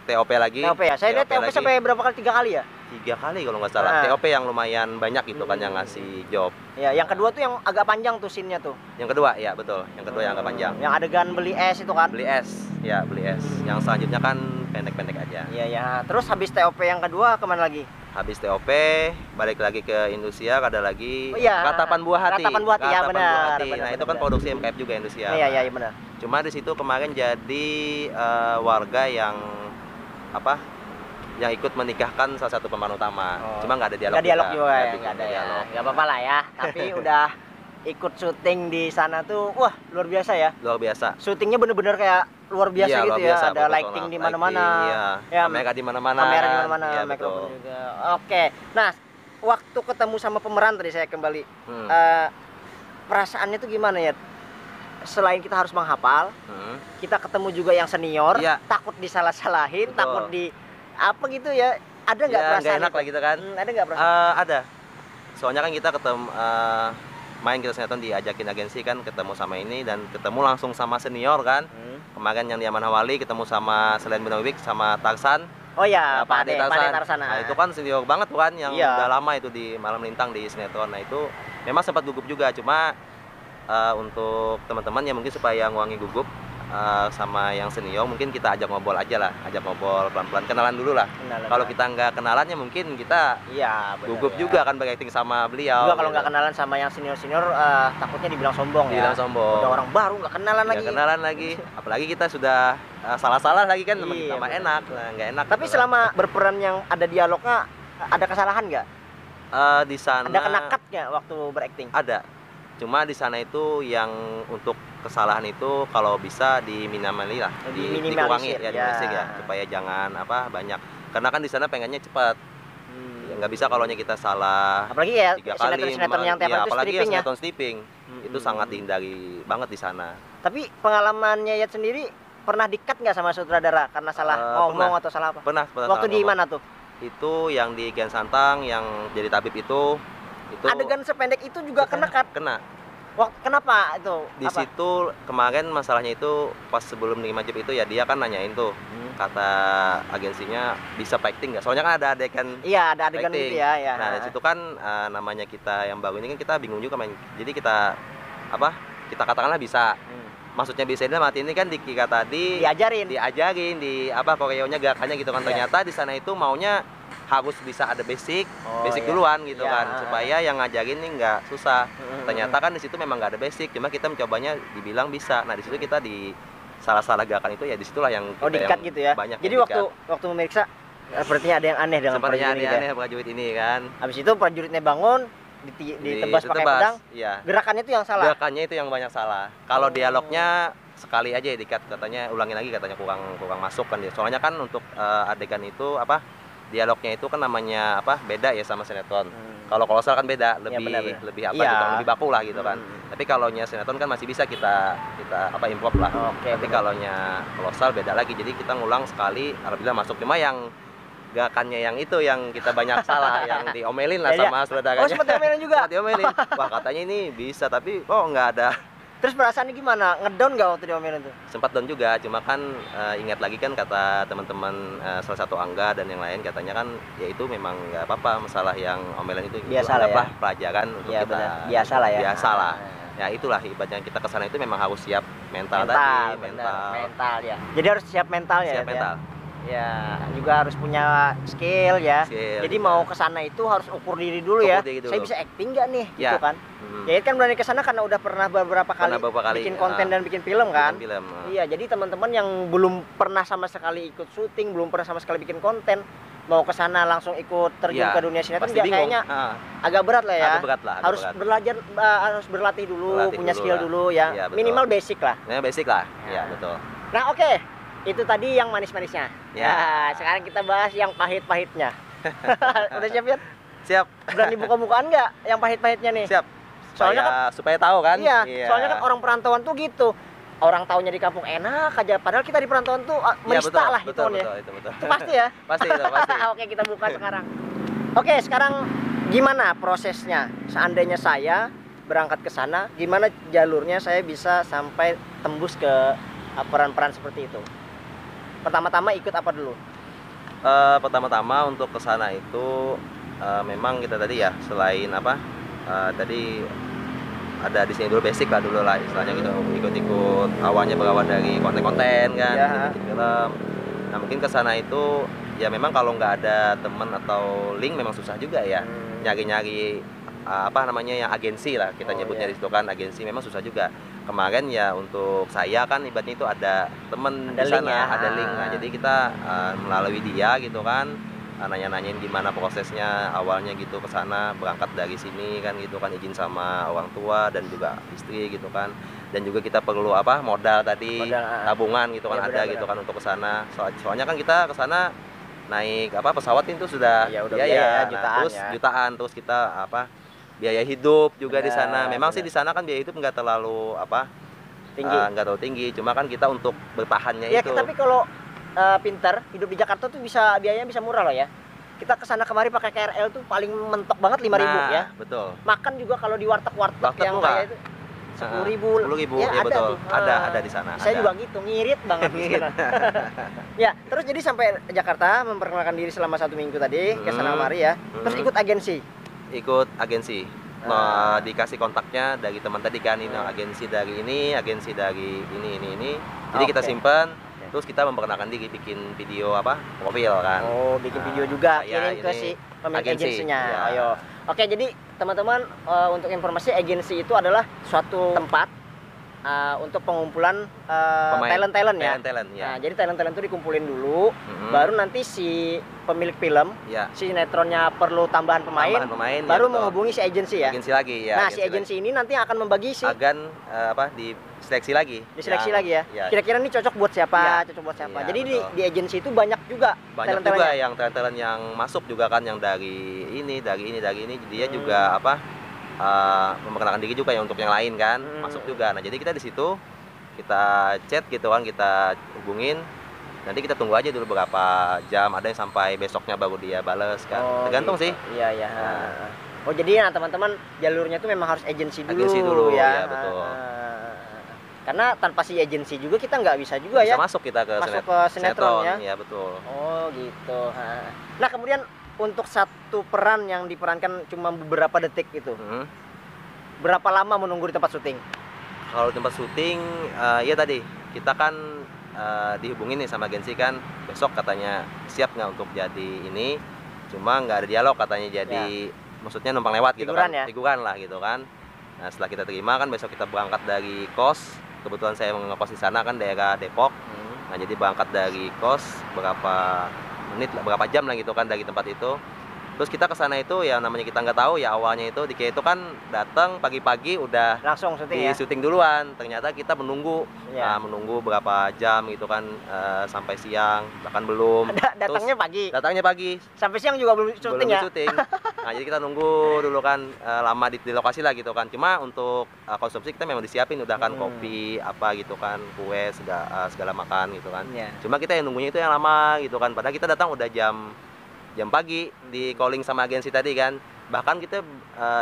B: TOP lagi.
A: TOP ya? Saya lihat TOP sampai berapa kali? 3 kali ya?
B: 3 kali kalau nggak salah. TOP yang lumayan banyak gitu kan yang ngasih job.
A: Ya, yang kedua tuh yang agak panjang tuh scene-nya tuh.
B: Yang kedua, ya betul. Yang kedua yang agak panjang.
A: Yang adegan beli es itu kan?
B: Beli es, ya beli es. Yang selanjutnya kan pendek-pendek aja.
A: Iya. Terus habis TOP yang kedua kemana lagi?
B: Habis TOP balik lagi ke Industrial, ada lagi
A: Ratapan Buah Hati. Ratapan Buah Hati, ya benar.
B: Nah itu kan produksi MKF juga Industrial.
A: Iya benar.
B: Cuma di situ kemarin jadi warga yang yang ikut menikahkan salah satu pemeran utama. Cuma nggak ada dialog.
A: Nggak dialog juga ya, nggak ada ya. Nggak apa-apa lah ya. Tapi udah ikut syuting di sana tuh, wah luar biasa ya.
B: Luar biasa.
A: Syutingnya bener-bener kayak luar biasa
B: iya,
A: gitu
B: luar
A: ya.
B: biasa,
A: ada lighting di mana-mana.
B: Iya. Kamera di mana-mana.
A: Kamera di mana-mana.
B: Iya,
A: Mikrofon juga. Oke. Nah, waktu ketemu sama pemeran tadi saya kembali. Perasaannya tuh gimana ya? Selain kita harus menghafal, kita ketemu juga yang senior, takut disalah-salahin, takut di apa gitu ya, ada nggak perasaan
B: nggak enak lah gitu kan?
A: Ada nggak perasaan?
B: Ada. Soalnya kan kita ketemu main kita sinetron diajakin agensi kan, ketemu sama ini dan ketemu langsung sama senior kan. Kemarin yang di Aman Hawali ketemu sama selain Benawik sama Tarsan.
A: Oh ya, Pak Ade
B: Tarsan. Nah, itu kan senior banget tuh kan yang udah lama itu di Malam Lintang di sinetron. Nah itu memang sempat gugup juga, cuma untuk teman-teman ya mungkin supaya ngurangi gugup sama yang senior mungkin kita ajak ngobrol aja lah, ajak ngobrol pelan-pelan, kenalan dulu lah. Kalau kita nggak kenalannya mungkin kita gugup juga kan beracting sama beliau.
A: Juga kalau nggak kenalan sama yang senior-senior takutnya dibilang sombong ya.
B: Sombong.
A: Udah orang baru nggak kenalan lagi.
B: Apalagi kita sudah salah-salah lagi kan, kita mah enak, nggak enak.
A: Tapi selama berperan yang ada dialognya ada kesalahan nggak?
B: Di sana.
A: Ada kena cut nggak waktu berakting?
B: Ada. Cuma di sana itu yang untuk kesalahan itu kalau bisa diminimalisir lah, dikurangi ya, supaya jangan banyak. Karena kan di sana pengennya cepat. Nggak bisa kalau kita salah.
A: Apalagi ya
B: 3 kali,
A: sinetron yang tiap hari
B: apalagi
A: stripping ya.
B: Sinetron stripping. Itu sangat dihindari banget di sana.
A: Tapi pengalamannya Yat sendiri pernah di-cut nggak sama sutradara karena salah ngomong atau salah apa?
B: Pernah
A: waktu di mana tuh?
B: Itu yang di Kian Santang yang jadi tabib itu
A: adegan sependek itu juga kena cut?
B: Kena.
A: Kenapa itu?
B: Di situ kemarin masalahnya itu pas sebelum nerima job itu ya dia kan nanyain tuh kata agensinya bisa fighting nggak? Soalnya kan ada adegan.
A: Iya, ada adegan gitu ya.
B: Nah di situ kan namanya kita yang baru ini kan kita bingung juga main. Jadi kita kita katakanlah bisa. Maksudnya bisa ini mati ini kan dikira tadi diajarin di koreonya gerakannya gitu kan. Ternyata di sana itu maunya harus bisa ada basic duluan gitu kan, supaya yang ngajarin ini nggak susah. Ternyata kan di situ memang nggak ada basic, cuma kita mencobanya dibilang bisa. Nah di situ kita di salah gerakan itu ya disitulah yang
A: di-cut gitu ya. Banyak. Jadi waktu memeriksa sepertinya ada yang aneh dengan
B: prajurit ini kan.
A: Habis itu prajuritnya bangun ditebas pakai pedang.
B: Iya.
A: Gerakannya itu yang salah.
B: Gerakannya itu yang banyak salah. Kalau dialognya sekali aja ya di-cut, katanya ulangin lagi katanya kurang masuk kan dia. Soalnya kan untuk adegan itu dialognya itu kan namanya beda ya sama sinetron. Kalau kolosal kan beda, lebih baku lah gitu kan. Tapi kalau nya sinetron kan masih bisa kita improv lah. Tapi kalau nya kolosal beda lagi. Jadi kita ngulang sekali, alhamdulillah masuk. Cuma yang gerakannya yang itu yang kita banyak salah, yang diomelin lah sama saudaranya.
A: Oh, sempat diomelin juga.
B: Diomelin. Wah, katanya ini bisa tapi nggak ada.
A: Terus perasaannya gimana? Ngedown nggak waktu diomelin tuh?
B: Sempat down juga, cuma kan ingat lagi kan kata teman-teman salah satu Angga dan yang lain, katanya kan ya itu memang nggak apa-apa, masalah yang omelan itu
A: biasa lah ya.
B: Pelajaran untuk
A: ya,
B: kita.
A: Biasa lah ya.
B: Biasa lah. Ya itulah ibaratnya kita kesana itu memang harus siap mental
A: ya. Jadi harus siap mental ya.
B: Siap mental.
A: Ya, juga harus punya skill ya. Jadi juga. Mau kesana itu harus ukur diri dulu ya. Saya bisa acting nggak nih, gitu kan? Ya kan berani kesana karena udah pernah beberapa kali bikin konten dan bikin film kan. Iya, jadi teman-teman yang belum pernah sama sekali ikut syuting, belum pernah sama sekali bikin konten, mau ke sana langsung ikut terjun
B: Iya,
A: ke dunia sinetron
B: pasti
A: ya
B: bingung.
A: kayaknya agak berat lah ya.
B: Agak berat lah, agak
A: harus
B: berat.
A: belajar, harus berlatih dulu,
B: Berlatih
A: punya
B: dulu
A: skill
B: lah.
A: dulu ya.
B: Iya, betul.
A: Minimal basic lah.
B: Nah, basic lah.
A: Ya.
B: Iya, betul.
A: Nah, oke. Itu tadi yang manis-manisnya.
B: Ya.
A: Nah, sekarang kita bahas yang pahit-pahitnya. Udah siap ya?
B: Siap.
A: Berani buka-bukaan nggak yang pahit-pahitnya nih?
B: Siap.
A: Soalnya
B: supaya tahu kan?
A: Iya, soalnya kan orang perantauan tuh gitu. Orang taunya di kampung enak aja, padahal kita di perantauan tuh
B: Iya,
A: menista
B: betul,
A: lah
B: betul,
A: hitungannya.
B: betul, itu betul.
A: Itu pasti ya?
B: Pasti itu, pasti.
A: Oke, kita buka sekarang. Oke, sekarang gimana prosesnya? Seandainya saya berangkat ke sana, gimana jalurnya saya bisa sampai tembus ke peran-peran seperti itu? Pertama-tama ikut apa dulu?
B: Pertama-tama untuk ke sana itu memang kita tadi ya selain apa tadi ada di sini dulu basic lah dulu lah istilahnya gitu, ikut-ikut awalnya berawal dari konten-konten kan,
A: Ya.
B: bikin film. Nah mungkin ke sana itu ya memang kalau nggak ada teman atau link memang susah juga ya, nyari-nyari apa namanya yang agensi lah kita nyebutnya
A: iya.
B: di situ kan, agensi memang susah juga. Kemarin ya untuk saya kan ibaratnya itu ada temen
A: Ada
B: di
A: link
B: sana,
A: ya.
B: ada link. Nah, jadi kita melalui dia gitu kan, nanya-nanyain gimana prosesnya awalnya gitu ke sana, berangkat dari sini kan gitu kan, izin sama orang tua dan juga istri gitu kan. Dan juga kita perlu apa modal tadi,
A: Modal,
B: tabungan gitu kan,
A: ya,
B: ada
A: benar-benar.
B: gitu kan untuk ke sana. Soalnya kan kita ke sana naik apa pesawat itu sudah
A: Ya, udah
B: biaya,
A: biaya,
B: nah,
A: jutaan
B: terus
A: ya.
B: jutaan, terus kita apa biaya hidup juga di sana.
A: Benar,
B: Memang sih
A: benar.
B: di sana kan biaya hidup nggak terlalu apa
A: Tinggi.
B: nggak terlalu tinggi, cuma kan kita untuk bertahannya
A: Ya,
B: itu
A: tapi kalau pinter hidup di Jakarta tuh biayanya bisa murah loh ya. Kita kesana kemari pakai KRL tuh paling mentok banget 5.000
B: nah,
A: ya.
B: betul.
A: Makan juga kalau di warteg-warteg
B: Warteg
A: yang
B: murah.
A: kayak itu 10.000.
B: 10.000
A: ya,
B: ya,
A: ada
B: betul.
A: tuh.
B: Ada di sana.
A: Saya
B: ada.
A: juga gitu, ngirit banget di sana. Ya, terus jadi sampai Jakarta memperkenalkan diri selama 1 minggu tadi ke sana kemari ya. Terus ikut agensi.
B: Ikut agensi. Nah, dikasih kontaknya dari teman tadi kan, ini agensi dari ini, agensi dari ini. Jadi kita
A: Oke.
B: simpan, terus kita memperkenalkan diri, bikin video apa profil kan.
A: Oh, bikin video juga
B: saya
A: kirim ke
B: ini
A: si pemilik
B: agensi,
A: agensinya.
B: ya.
A: Ayo. Oke, jadi teman-teman untuk informasi agensi itu adalah suatu tempat untuk pengumpulan talent-talent ya.
B: Talent ya.
A: Nah, jadi talent-talent itu dikumpulin dulu, baru nanti si pemilik film,
B: Ya.
A: si sinetronnya perlu tambahan pemain,
B: Tambahan pemain, ya,
A: baru
B: betul.
A: menghubungi si agensi ya.
B: Agensi lagi ya.
A: Nah, si agensi ini nanti akan membagi si
B: akan apa diseleksi lagi.
A: diseleksi
B: Yang-
A: lagi ya.
B: ya.
A: Kira-kira ini cocok buat siapa?
B: Iya.
A: Cocok buat siapa?
B: Iya,
A: Jadi
B: betul.
A: di agensi itu banyak juga
B: Banyak juga
A: talent-talentnya.
B: yang talent-talent yang masuk juga kan, yang dari ini. Dia juga apa memperkenalkan diri juga ya untuk yang lain kan, masuk juga. Nah, jadi kita di situ kita chat gitu kan, kita hubungin. Nanti kita tunggu aja dulu berapa jam, ada yang sampai besoknya baru dia bales kan. Tergantung
A: gitu.
B: sih.
A: Iya, iya. Oh, jadi ya teman-teman jalurnya tuh memang harus agensi dulu.
B: Agensi dulu,
A: ya.
B: ya, betul.
A: Karena tanpa si agensi juga kita nggak bisa juga
B: Bisa
A: ya.
B: masuk kita ke
A: Masuk ke sinetron ya.
B: Ya, betul.
A: Oh, gitu. Nah, kemudian untuk satu peran yang diperankan cuma beberapa detik itu, berapa lama menunggu di tempat syuting?
B: Kalau tempat syuting ya tadi kita kan dihubungin nih sama agensi kan, besok katanya siap nggak untuk jadi ini, cuma nggak ada dialog katanya, jadi maksudnya numpang lewat gitu
A: Figuran
B: kan,
A: ya?
B: figuran lah gitu kan. Nah, setelah kita terima kan besok kita berangkat dari kos, kebetulan saya ngekos di sana kan daerah Depok. Nah, jadi berangkat dari kos berapa menit lah, berapa jam lah gitu kan dari tempat itu. Terus kita ke sana itu ya namanya kita nggak tahu ya, awalnya itu dikira itu kan datang pagi-pagi udah
A: Langsung syuting
B: di
A: ya?
B: syuting duluan. Ternyata kita menunggu
A: Iya.
B: menunggu berapa jam gitu kan, sampai siang bahkan belum.
A: Datangnya
B: Terus
A: pagi.
B: datangnya pagi,
A: Sampai siang juga belum syuting
B: belum
A: ya?
B: syuting. Nah, jadi kita nunggu dulu kan, lama di lokasi lah gitu kan. Cuma untuk konsumsi kita memang disiapin udah kan, kopi apa gitu kan, kue segala makan gitu kan.
A: Iya.
B: Cuma kita yang nunggunya itu yang lama gitu kan. Padahal kita datang udah jam pagi, di calling sama agensi tadi kan. Bahkan kita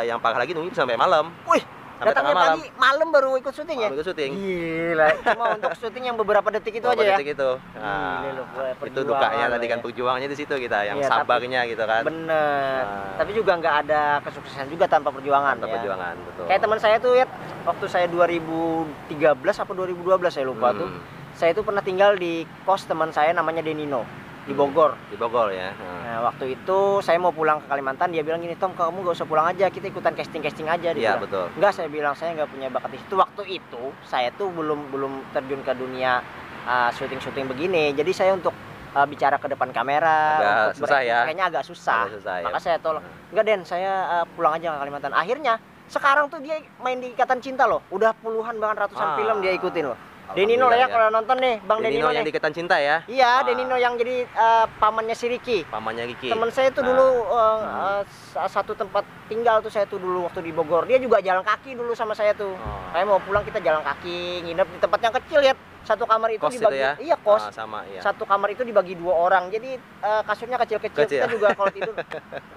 B: yang parah lagi nunggu sampai malam.
A: Wih,
B: Sampai
A: datangnya
B: tengah malam.
A: pagi, malam baru ikut syuting ya?
B: Malam itu syuting.
A: Gila, cuma untuk syuting yang beberapa detik itu
B: Beberapa
A: aja ya?
B: detik itu.
A: Gila loh,
B: Itu
A: perjuangan
B: dukanya tadi
A: loh
B: kan,
A: ya.
B: perjuangannya di situ kita, yang
A: Iya,
B: sabarnya gitu kan.
A: Bener.
B: Nah.
A: Tapi juga nggak ada kesuksesan juga tanpa perjuangan
B: Tanpa
A: ya.
B: perjuangan, betul.
A: Kayak teman saya tuh ya, waktu saya 2013 apa 2012 saya lupa tuh. Saya tuh pernah tinggal di kos teman saya namanya Denino di Bogor.
B: Di Bogor ya.
A: Nah, waktu itu saya mau pulang ke Kalimantan, dia bilang gini, "Tom, kamu gak usah pulang aja, kita ikutan casting-casting aja." Dia
B: Iya,
A: bilang.
B: betul.
A: Enggak, saya bilang saya nggak punya bakat di situ. Waktu itu saya tuh belum terjun ke dunia syuting-syuting begini. Jadi saya untuk bicara ke depan kamera.
B: Agak susah ya.
A: Kayaknya agak susah.
B: Agak susah, ya.
A: Maka saya tolak. Enggak Den, saya pulang aja ke Kalimantan. Akhirnya sekarang tuh dia main di Ikatan Cinta loh. Udah puluhan bahkan ratusan film dia ikutin loh. Denino lah ya kalau nonton nih, Bang Denino
B: yang
A: nih.
B: di Ikatan Cinta ya?
A: Iya, Denino yang jadi pamannya si Ricky.
B: Pamannya Ricky.
A: Temen saya tuh dulu satu tempat tinggal tuh saya tuh dulu waktu di Bogor. Dia juga jalan kaki dulu sama saya tuh. Saya mau pulang kita jalan kaki, nginep di tempat yang kecil ya. Satu kamar itu
B: Kos
A: dibagi,
B: itu ya?
A: iya kos.
B: Sama, iya.
A: Satu kamar itu dibagi 2 orang. Jadi kasurnya kecil-kecil. Kita juga kalau tidur.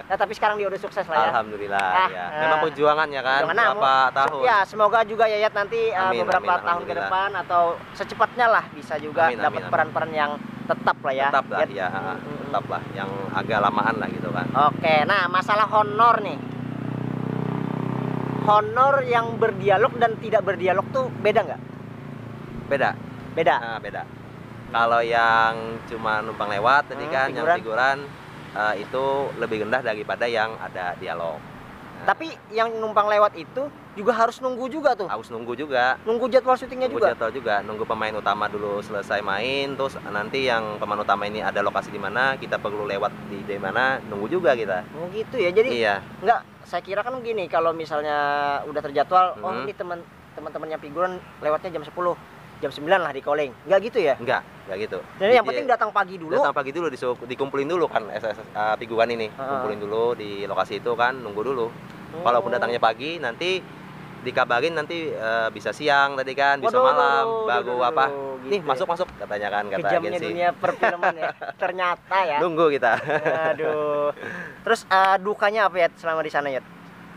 A: Nah, tapi sekarang dia udah sukses lah ya.
B: Alhamdulillah. Ya. Memang perjuangan ya kan. Berapa tahun?
A: Ya, semoga juga Yayat nanti beberapa
B: amin,
A: tahun ke depan atau secepatnya lah bisa juga dapat peran-peran yang tetap lah ya.
B: Tetap lah ya, tetap lah. Yang agak lamaan lah gitu kan.
A: Oke, nah masalah honor nih. Honor yang berdialog dan tidak berdialog tuh beda nggak?
B: Beda.
A: Beda.
B: Nah, beda. Kalau yang cuma numpang lewat tadi kan, yang figuran itu lebih rendah daripada yang ada dialog. Nah,
A: tapi yang numpang lewat itu juga harus nunggu juga tuh.
B: Harus nunggu juga.
A: Nunggu jadwal syutingnya juga.
B: Nunggu jadwal juga. Nunggu pemain utama dulu selesai main, terus nanti yang pemain utama ini ada lokasi di mana, kita perlu lewat di mana, nunggu juga kita.
A: Oh gitu ya. Jadi
B: iya.
A: Enggak, saya kira kan gini, kalau misalnya udah terjadwal, oh ini teman-temannya figuran lewatnya jam 10. Jam 9 lah di calling. Enggak gitu ya?
B: Enggak gitu.
A: Jadi yang penting datang pagi dulu.
B: Datang pagi dulu, dikumpulin dulu kan figuran ini. Kumpulin dulu di lokasi itu kan, nunggu dulu. Walaupun datangnya pagi, nanti dikabarin nanti bisa siang tadi kan, bisa malam, baru apa? Gitu nih, masuk katanya kan, kata
A: kejamnya
B: agensi.
A: Dunia perfilman ya. Ternyata ya.
B: Nunggu kita.
A: Aduh. Terus dukanya apa ya selama di sana ya?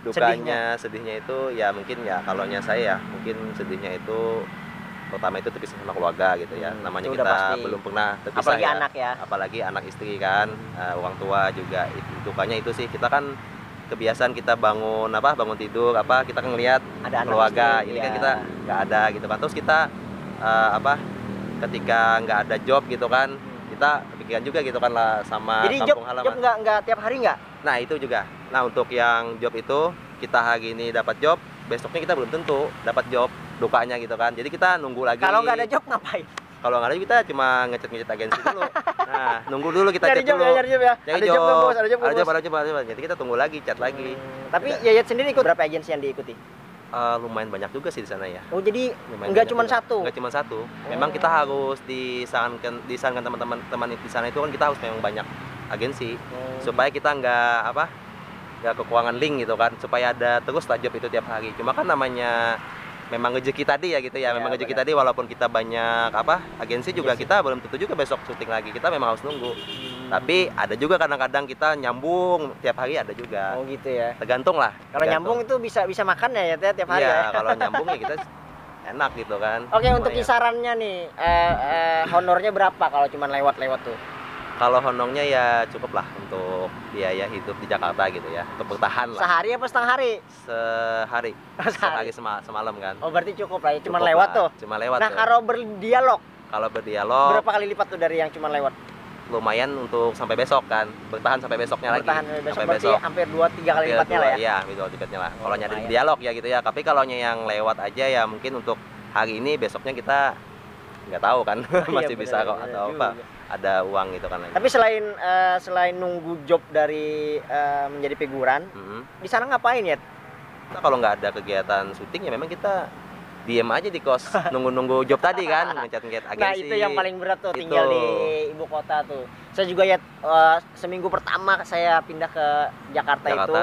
B: Sedihnya itu ya mungkin ya kalau saya ya, mungkin sedihnya itu pertama itu terpisah sama keluarga gitu ya. Namanya kita pasti belum pernah terpisah, apalagi
A: ya. Anak ya.
B: Apalagi anak istri kan, orang tua juga. Dukanya itu sih, kita kan kebiasaan kita bangun tidur kita kan ngelihat ada keluarga istri, ini kan kita nggak ada gitu kan. Terus kita ketika nggak ada job gitu kan, kita kepikiran juga gitu kan lah sama
A: jadi
B: kampung halaman.
A: Job nggak tiap hari nggak?
B: Nah itu juga. Nah untuk yang job itu, kita hari ini dapat job, besoknya kita belum tentu dapat job, dukanya gitu kan. Jadi kita nunggu lagi. Kalau
A: nggak ada job ngapain?
B: Kalau nggak ada kita cuma ngechat agensi dulu. Nah, nunggu dulu kita chat dulu.
A: Nyari job ya.
B: Ada job, bos, ada job. Jadi kita tunggu lagi, chat lagi.
A: Tapi Yayat sendiri ikut berapa agensi yang diikuti?
B: Lumayan banyak juga sih di sana ya.
A: Oh, jadi nggak cuma satu?
B: Nggak cuma satu. Memang kita harus disarankan teman-teman di sana itu kan, kita harus memang banyak agensi supaya kita nggak kekurangan link gitu kan, supaya ada terus lah job itu tiap hari. Cuma kan namanya memang rezeki tadi ya gitu ya, memang rezeki tadi, walaupun kita banyak agensi juga kita belum tentu juga besok syuting lagi, kita memang harus nunggu. Tapi ada juga kadang-kadang kita nyambung tiap hari, ada juga.
A: Oh gitu ya.
B: Tergantung lah.
A: Kalau nyambung itu bisa makan ya tiap hari ya.
B: Kalau nyambung ya kita enak gitu kan.
A: Oke, untuk kisarannya nih honornya berapa kalau cuma lewat-lewat tuh?
B: Kalau honornya ya cukup lah untuk biaya hidup di Jakarta gitu ya, untuk bertahan lah.
A: Sehari apa setengah hari?
B: Sehari semalam kan.
A: Oh berarti cukup lah ya, cuma lewat tuh?
B: Cuma lewat.
A: Nah tuh. Kalau berdialog? Berapa kali lipat tuh dari yang cuma lewat?
B: Lumayan untuk sampai besok kan, bertahan sampai besoknya lagi.
A: Sampai besok hampir 2-3 kali lipatnya lah ya?
B: Iya, hampir 2 lipatnya lah. Kalau nyari dialog ya gitu ya, tapi kalau yang lewat aja ya mungkin untuk hari ini, besoknya kita nggak tahu kan. Masih bisa kok atau apa. Ada uang gitu kan.
A: Tapi selain nunggu job dari menjadi figuran, di sana ngapain ya?
B: Nah, kalau nggak ada kegiatan syuting ya memang kita diem aja di kos, nunggu job tadi kan, ngechat agensi.
A: Nah itu yang paling berat tuh, tinggal di ibu kota tuh. Saya juga ya seminggu pertama saya pindah ke Jakarta itu,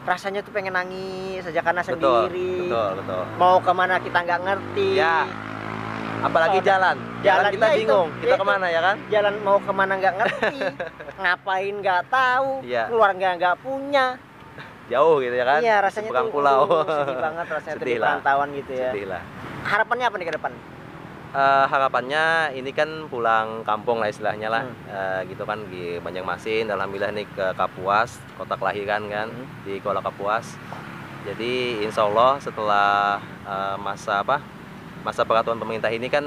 A: rasanya tuh pengen nangis saja karena sendiri.
B: Betul.
A: Mau kemana kita nggak ngerti.
B: Ya. Apalagi jalan kita bingung, kita kemana ya kan?
A: Jalan mau kemana nggak ngerti, ngapain nggak tahu, keluarga nggak punya,
B: jauh gitu ya kan?
A: Iya, rasanya
B: tuh pulau.
A: Sedih banget rasanya tuh di perantauan gitu ya.
B: Sedih lah.
A: Harapannya apa nih ke depan?
B: Harapannya ini kan pulang kampung lah istilahnya lah, gitu kan, di Banjarmasin. Alhamdulillah nih ke Kapuas, kota kelahiran kan, di Kuala Kapuas. Jadi insya Allah setelah masa peraturan pemerintah ini kan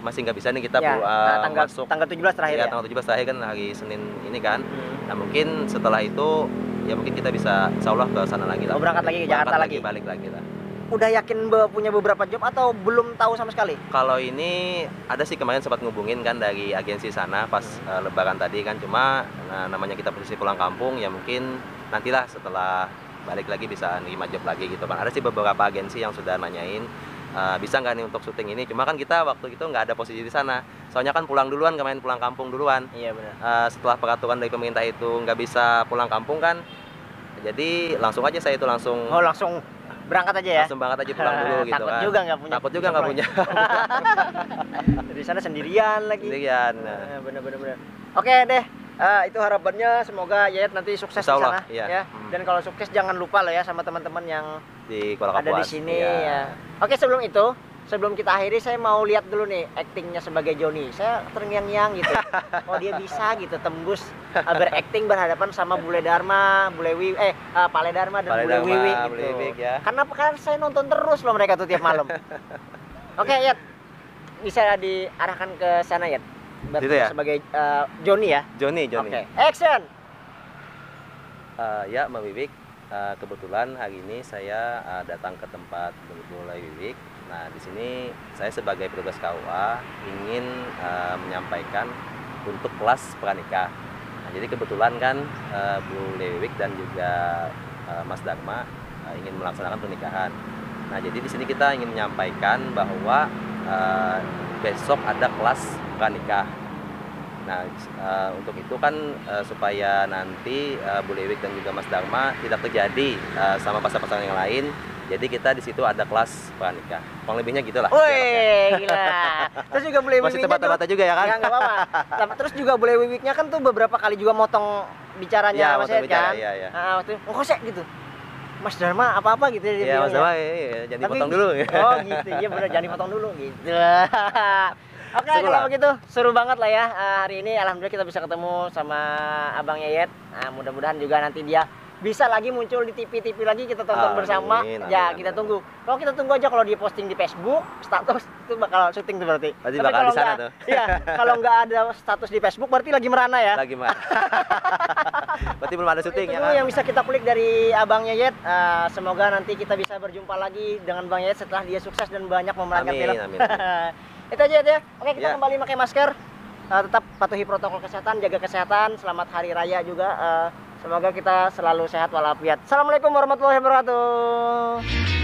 B: masih nggak bisa nih kita masuk
A: tanggal 17 terakhir ya?
B: Tanggal 17 terakhir kan, hari Senin ini kan. Nah mungkin setelah itu ya mungkin kita bisa insya Allah ke sana lagi lah.
A: Berangkat lagi ke Jakarta lagi?
B: Balik lagi lah.
A: udah yakin punya beberapa job atau belum tahu sama sekali?
B: Kalau ini ada sih kemarin sempat ngubungin kan dari agensi sana pas Lebaran tadi kan, cuma namanya kita posisi pulang kampung ya mungkin nantilah setelah balik lagi bisa nerima job lagi gitu kan. Ada sih beberapa agensi yang sudah nanyain bisa nggak nih untuk syuting ini, cuma kan kita waktu itu nggak ada posisi di sana, soalnya kan pulang duluan, kemarin pulang kampung duluan.
A: Iya benar.
B: Setelah peraturan dari pemerintah itu nggak bisa pulang kampung kan, jadi langsung aja saya itu langsung
A: Berangkat aja ya?
B: langsung banget aja pulang dulu gitu
A: Takut
B: kan.
A: juga nggak punya.
B: Takut juga nggak punya.
A: Di sana sendirian lagi.
B: Sendirian.
A: Bener. Oke deh. Itu harapannya semoga Yayat nanti sukses di
B: Insyaallah,
A: sana
B: iya.
A: ya. Dan kalau sukses jangan lupa loh ya sama teman-teman yang
B: Di Kuala
A: ada di
B: Kapuas.
A: sini
B: Iya.
A: ya. Oke, sebelum kita akhiri saya mau lihat dulu nih aktingnya sebagai Joni. Saya terngiang-ngiang gitu. Oh, dia bisa gitu tembus berakting berhadapan sama Bule Dharma, Pale Dharma dan Bule Wiwi gitu.
B: Ya.
A: Karena saya nonton terus loh mereka tuh tiap malam. Oke, Yat. Bisa diarahkan ke sana, Yat.
B: Gitu ya?
A: Sebagai Joni ya.
B: Joni.
A: Oke, action.
B: Ya, Mbak Wiwik, kebetulan hari ini saya datang ke tempat Bule Wiwik. Nah, di sini saya sebagai petugas KUA ingin menyampaikan untuk kelas pranikah. Nah, jadi kebetulan kan Bule Wiwik dan juga Mas Dharma ingin melaksanakan pernikahan. Nah, jadi di sini kita ingin menyampaikan bahwa besok ada kelas pranikah. Nah, untuk itu kan supaya nanti Bule Wiwik dan juga Mas Dharma tidak terjadi sama pasangan-pasangan yang lain. Jadi kita di situ ada kelas pranikah. Kurang lebihnya gitulah.
A: Wih, gila. Terus juga Bule
B: Masih
A: Wiwiknya
B: tebak-tebak juga ya kan?
A: Enggak apa-apa. Terus juga Bule Wiwiknya kan tuh beberapa kali juga motong bicaranya
B: Ya,
A: Mas
B: motong
A: Yayat
B: bicara,
A: kan.
B: iya.
A: Waktu kosek gitu. Mas Dharma apa-apa gitu dia
B: Iya, Mas
A: bilangnya.
B: Dharma, jangan dipotong dulu.
A: Oh gitu, iya bener, jangan dipotong dulu gitu. Oke,
B: Seru
A: kalau
B: lah.
A: begitu seru banget lah ya hari ini. Alhamdulillah kita bisa ketemu sama Abang Yayat. Mudah-mudahan juga nanti dia bisa lagi muncul di TV-TV lagi, kita tonton
B: Amin,
A: bersama. Ya,
B: amin,
A: kita
B: amin.
A: tunggu. Kalau kita tunggu aja kalau dia posting di Facebook, status itu bakal syuting tuh berarti.
B: Berarti
A: Tapi
B: bakal
A: kalau
B: di sana
A: nggak-
B: tuh.
A: Iya, kalau nggak ada status di Facebook berarti lagi merana ya.
B: Lagi mah. Berarti belum ada syuting
A: Itu
B: ya
A: dulu
B: kan?
A: yang bisa kita kulik dari Abang Yayat. Semoga nanti kita bisa berjumpa lagi dengan Bang Yayat setelah dia sukses dan banyak memerankan
B: Amin,
A: film.
B: amin.
A: Itu aja ya. Oke, kita
B: Ya.
A: kembali pakai masker. Tetap patuhi protokol kesehatan, jaga kesehatan. Selamat hari raya juga. Semoga kita selalu sehat walafiat. Assalamualaikum warahmatullahi wabarakatuh.